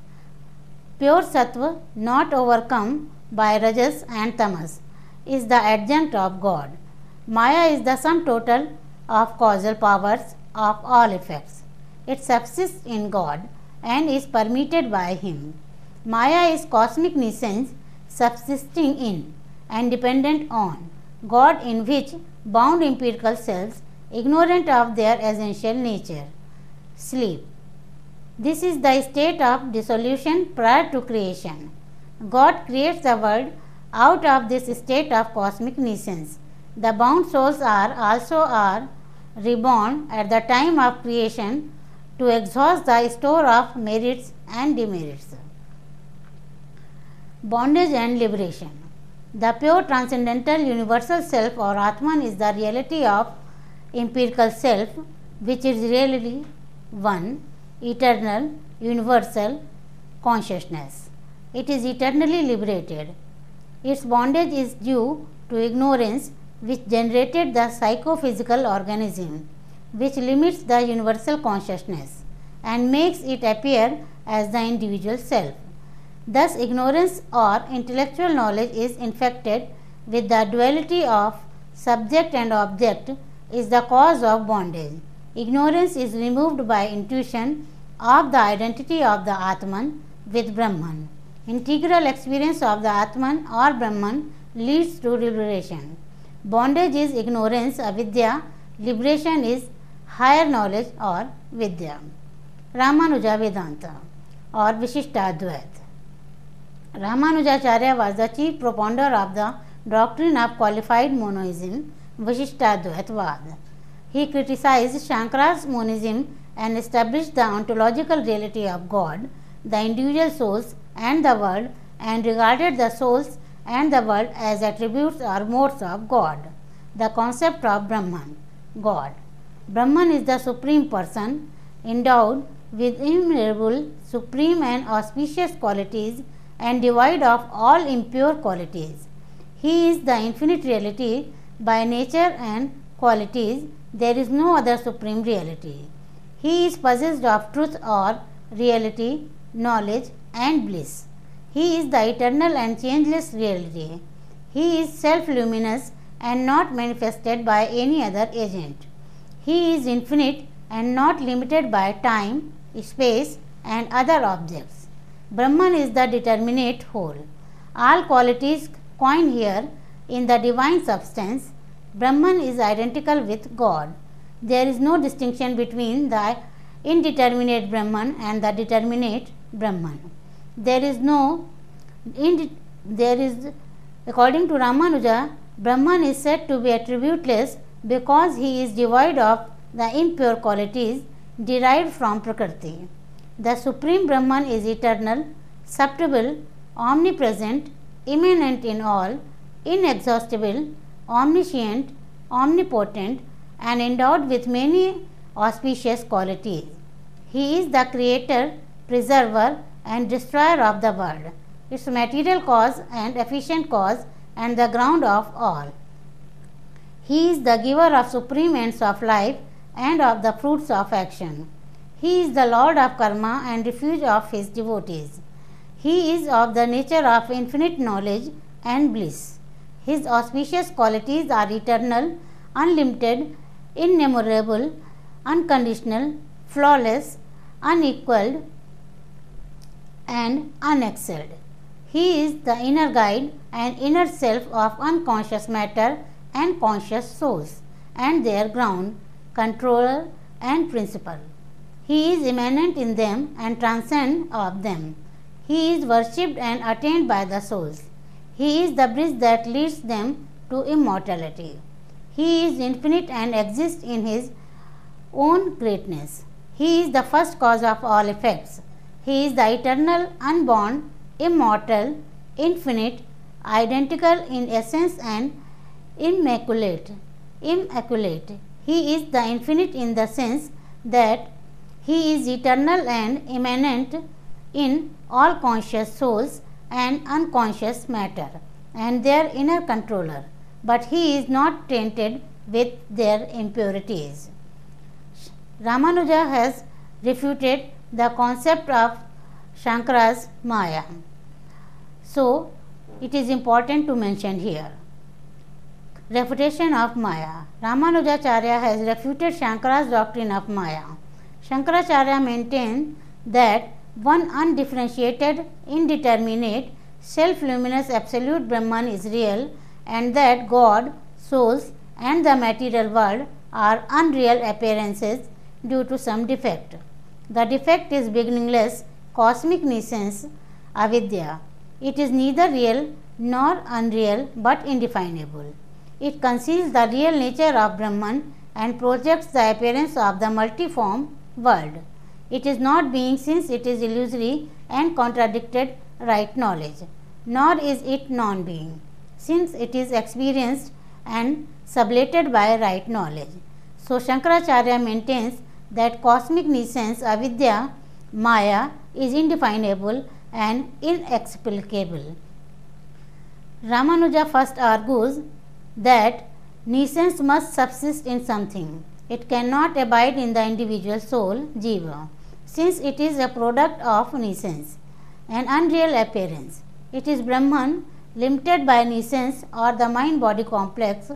Pure sattva, not overcome by rajas and tamas, is the adjunct of God. Maya is the sum total of causal powers of all effects. It subsists in God and is permeated by Him. Maya is cosmic nescience subsisting in and dependent on God, in which bound empirical selves, ignorant of their essential nature, sleep. This is the state of dissolution prior to creation. God creates the world out of this state of cosmic nescience. The bound souls are reborn at the time of creation to exhaust the store of merits and demerits. Bondage and liberation. The pure transcendental universal self or Atman is the reality of empirical self, which is really one, eternal, universal consciousness. It is eternally liberated. Its bondage is due to ignorance, which generated the psychophysical organism, which limits the universal consciousness and makes it appear as the individual self. Thus, ignorance or intellectual knowledge is infected with the duality of subject and object is the cause of bondage. Ignorance is removed by intuition of the identity of the Atman with Brahman. Integral experience of the Atman or Brahman leads to liberation. Bondage is ignorance, avidya. Liberation is higher knowledge or vidya. Ramanuja Vedanta or Vishishtadvait. Ramanujacharya was the chief propounder of the doctrine of qualified monism, Vishishtadvaitvad. He criticized Shankara's monism and established the ontological reality of God, the individual souls and the world, and regarded the souls and the world as attributes or modes of God. The concept of Brahman, God. Brahman is the supreme person endowed with immeasurable, supreme and auspicious qualities and devoid of all impure qualities. He is the infinite reality by nature and qualities. There is no other supreme reality. He is possessed of truth or reality, knowledge and bliss. He is the eternal and changeless reality. He is self-luminous and not manifested by any other agent. He is infinite and not limited by time, space and other objects. Brahman is the determinate whole. All qualities coined here in the divine substance. Brahman is identical with God. There is no distinction between the indeterminate Brahman and the determinate Brahman. According to Ramanuja, Brahman is said to be attributeless because he is devoid of the impure qualities derived from Prakriti. The Supreme Brahman is eternal, subtle, omnipresent, immanent in all, inexhaustible, omniscient, omnipotent, and endowed with many auspicious qualities. He is the creator, preserver, and destroyer of the world, its material cause and efficient cause, and the ground of all. He is the giver of supreme ends of life and of the fruits of action. He is the Lord of karma and refuge of his devotees. He is of the nature of infinite knowledge and bliss. His auspicious qualities are eternal, unlimited, innumerable, unconditional, flawless, unequaled, and unexcelled. He is the inner guide and inner self of unconscious matter and conscious souls, and their ground, controller, and principle. He is immanent in them and transcends of them. He is worshipped and attained by the souls. He is the bridge that leads them to immortality. He is infinite and exists in his own greatness. He is the first cause of all effects. He is the eternal, unborn, immortal, infinite, identical in essence and immaculate. He is the infinite in the sense that he is eternal and immanent in all conscious souls and unconscious matter and their inner controller, but he is not tainted with their impurities. Ramanuja has refuted the concept of Shankara's Maya. So, it is important to mention here. Refutation of Maya. Ramanujacharya has refuted Shankara's doctrine of Maya. Shankaracharya maintained that one undifferentiated, indeterminate, self-luminous absolute Brahman is real and that God, souls and the material world are unreal appearances due to some defect. The defect is beginningless, cosmic nescience, avidya. It is neither real nor unreal but indefinable. It conceals the real nature of Brahman and projects the appearance of the multiform world. It is not being since it is illusory and contradicted right knowledge, nor is it non-being. since it is experienced and sublated by right knowledge. So Shankaracharya maintains that cosmic nescience avidya, maya, is indefinable and inexplicable. Ramanuja first argues that nescience must subsist in something. It cannot abide in the individual soul, jiva, since it is a product of nescience, an unreal appearance. It is Brahman limited by nescience or the mind-body complex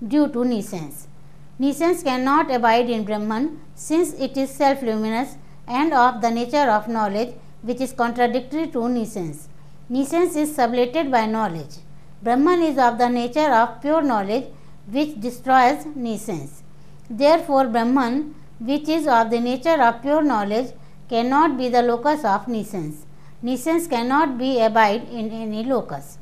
due to nescience. Nescience cannot abide in Brahman since it is self-luminous and of the nature of knowledge, which is contradictory to nescience. Nescience is sublated by knowledge. Brahman is of the nature of pure knowledge, which destroys nescience. Therefore, Brahman, which is of the nature of pure knowledge, cannot be the locus of nescience. Nescience cannot be abide in any locus.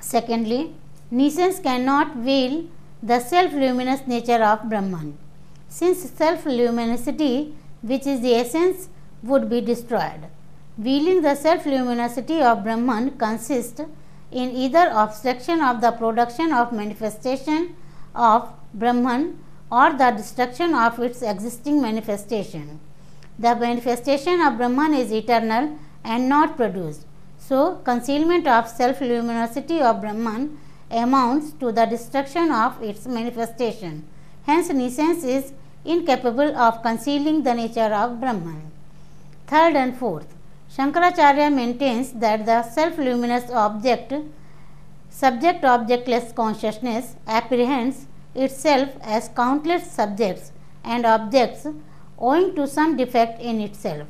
Secondly, nescience cannot veil the self-luminous nature of Brahman, since self-luminosity, which is the essence, would be destroyed. Veiling the self-luminosity of Brahman consists in either obstruction of the production of manifestation of Brahman or the destruction of its existing manifestation. The manifestation of Brahman is eternal and not produced. So, concealment of self-luminosity of Brahman amounts to the destruction of its manifestation. Hence, nescience is incapable of concealing the nature of Brahman. Third and fourth, Shankaracharya maintains that the self-luminous subject-objectless consciousness apprehends itself as countless subjects and objects owing to some defect in itself.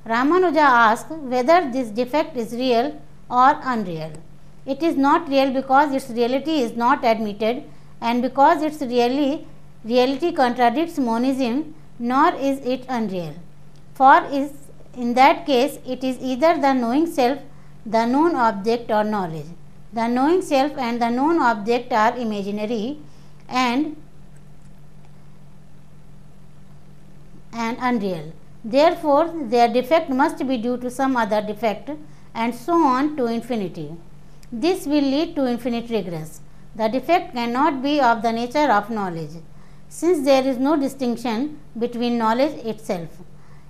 Ramanuja asks whether this defect is real or unreal. It is not real because its reality is not admitted and because its reality contradicts monism, nor is it unreal. For in that case, it is either the knowing self, the known object or knowledge. The knowing self and the known object are imaginary and unreal. Therefore, their defect must be due to some other defect and so on to infinity. This will lead to infinite regress. The defect cannot be of the nature of knowledge, since there is no distinction between knowledge itself.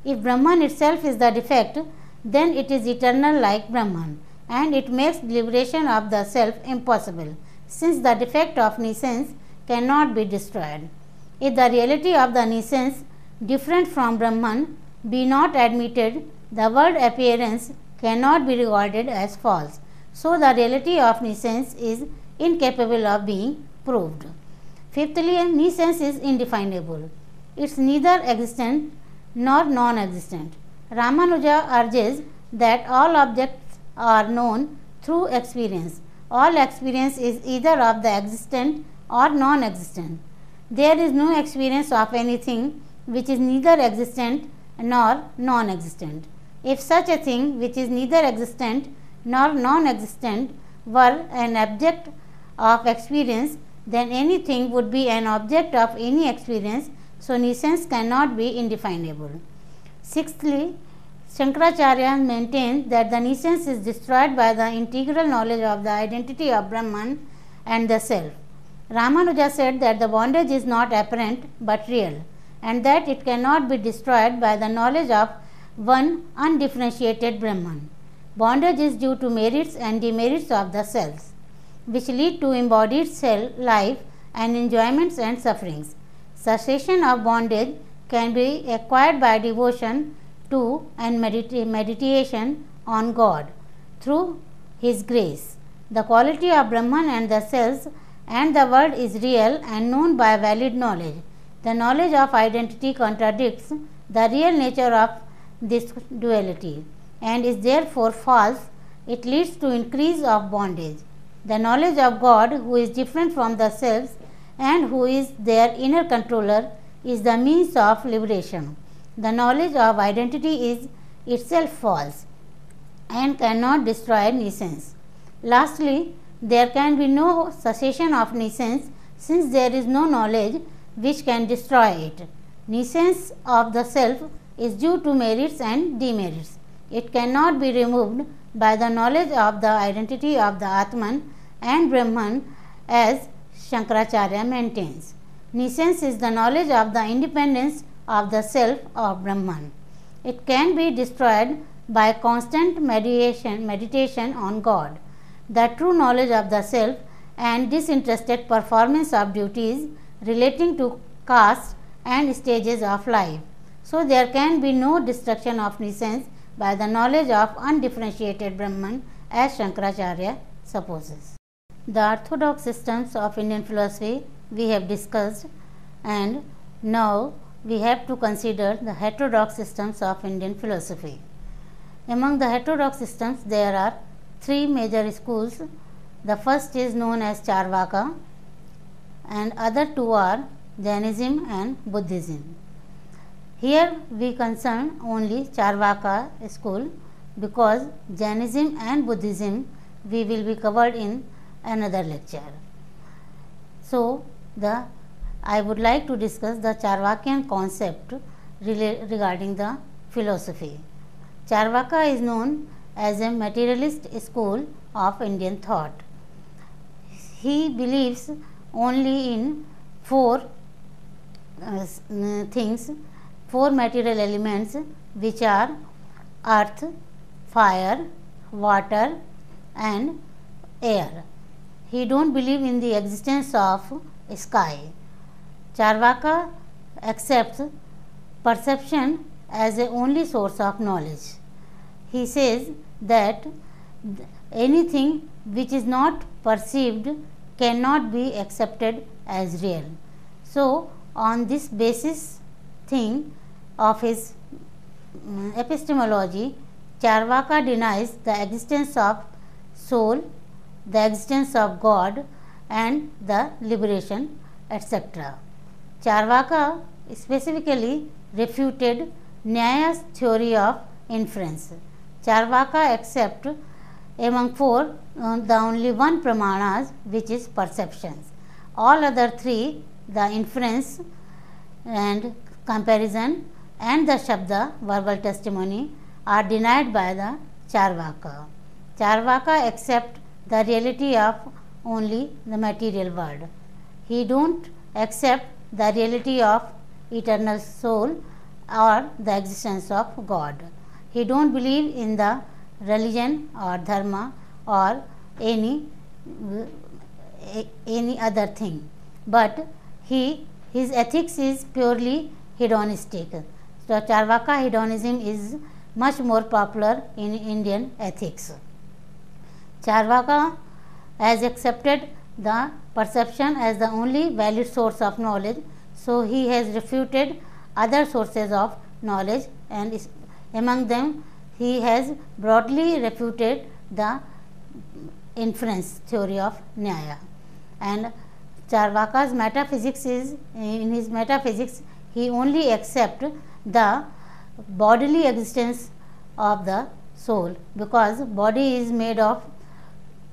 If Brahman itself is the defect, then it is eternal like Brahman, and it makes liberation of the self impossible, since the defect of nescience cannot be destroyed. If the reality of the nescience, different from Brahman, be not admitted, the world appearance cannot be regarded as false. So, the reality of nescience is incapable of being proved. Fifthly, nescience is indefinable. It is neither existent nor non-existent. Ramanuja urges that all objects are known through experience. All experience is either of the existent or non-existent. There is no experience of anything which is neither existent nor non-existent. If such a thing which is neither existent nor non-existent were an object of experience, then anything would be an object of any experience, so nescience cannot be indefinable. Sixthly, Shankaracharya maintains that the nescience is destroyed by the integral knowledge of the identity of Brahman and the self. Ramanuja said that the bondage is not apparent but real, and that it cannot be destroyed by the knowledge of one undifferentiated Brahman. Bondage is due to merits and demerits of the selves, which lead to embodied self life and enjoyments and sufferings. Cessation of bondage can be acquired by devotion to and meditation on God through His grace. The quality of Brahman and the selves and the world is real and known by valid knowledge. The knowledge of identity contradicts the real nature of this duality and is therefore false. It leads to increase of bondage. The knowledge of God, who is different from the selves and who is their inner controller, is the means of liberation. The knowledge of identity is itself false and cannot destroy nescience. Lastly, there can be no cessation of nescience, since there is no knowledge which can destroy it. Nescience of the self is due to merits and demerits. It cannot be removed by the knowledge of the identity of the Atman and Brahman, as Shankaracharya maintains. Nescience is the knowledge of the independence of the self or Brahman. It can be destroyed by constant meditation on God. The true knowledge of the self and disinterested performance of duties relating to caste and stages of life. So, there can be no destruction of nescience by the knowledge of undifferentiated Brahman, as Shankaracharya supposes. The orthodox systems of Indian philosophy we have discussed, and now we have to consider the heterodox systems of Indian philosophy. Among the heterodox systems, there are three major schools. The first is known as Charvaka, and other two are Jainism and Buddhism. Here we concern only Charvaka school, because Jainism and Buddhism we will be covered in another lecture. So, I would like to discuss the Charvakian concept regarding the philosophy. Charvaka is known as a materialist school of Indian thought. He believes only in four material elements, which are earth, fire, water and air. He don't believe in the existence of sky. Charvaka accepts perception as a only source of knowledge. He says that anything which is not perceived cannot be accepted as real. So, on this basis thing of his epistemology, Charvaka denies the existence of soul, the existence of God and the liberation, etc. Charvaka specifically refuted Nyaya's theory of inference. Charvaka accept among four the only one pramanas, which is perceptions. All other three, the inference and comparison and the Shabda, verbal testimony, are denied by the Charvaka. Charvaka accept the reality of only the material world. He don't accept the reality of eternal soul or the existence of God. He don't believe in the religion or dharma or any other thing, but his ethics is purely hedonistic. So, Charvaka hedonism is much more popular in Indian ethics. Charvaka has accepted the perception as the only valid source of knowledge. So, he has refuted other sources of knowledge, and among them he has broadly refuted the inference theory of Nyaya. And Charvaka's metaphysics is, in his metaphysics he only accepts the bodily existence of the soul, because body is made of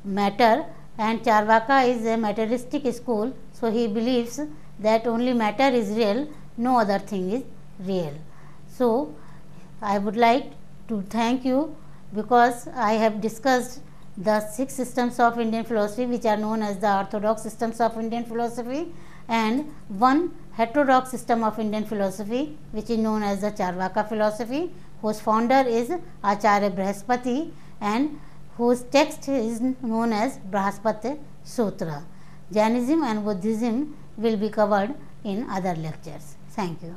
matter and Charvaka is a materialistic school. So, he believes that only matter is real, no other thing is real. So, I would like to thank you, because I have discussed the 6 systems of Indian philosophy, which are known as the orthodox systems of Indian philosophy, and one heterodox system of Indian philosophy, which is known as the Charvaka philosophy, whose founder is Acharya Brihaspati and whose text is known as Brihaspati Sutra. Jainism and Buddhism will be covered in other lectures. Thank you.